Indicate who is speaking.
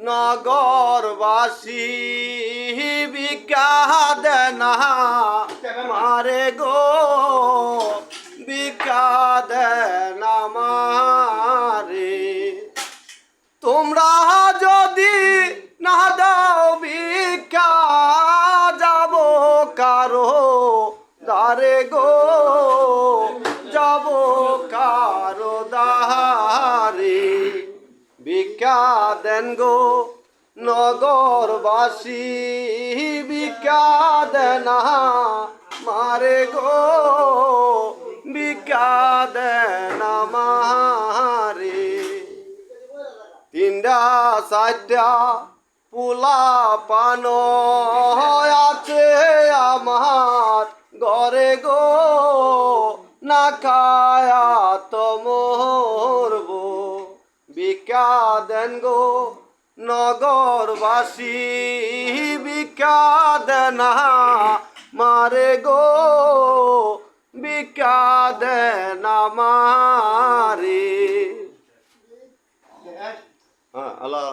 Speaker 1: নগরবাসী ভিক্ষা দেনা মারে গো ভিক্ষা দেনা মারে তোমরা যদি না দাও ভিক্ষা যাব কারো দারে গো যাব কারো দারে ভিক্ষা দেন গো নগরবাসী ভিক্ষা দেনা মারে গো ভিক্ষা দেনা মারে তিনটা চারটা পোলা পানো আছে আমার ঘরে গো না খায়া তো মরব ভিক্ষা দেন গো নগরবাসী ভিক্ষা দেনা মারে গো ভিক্ষা দেনা মারে আল্লাহ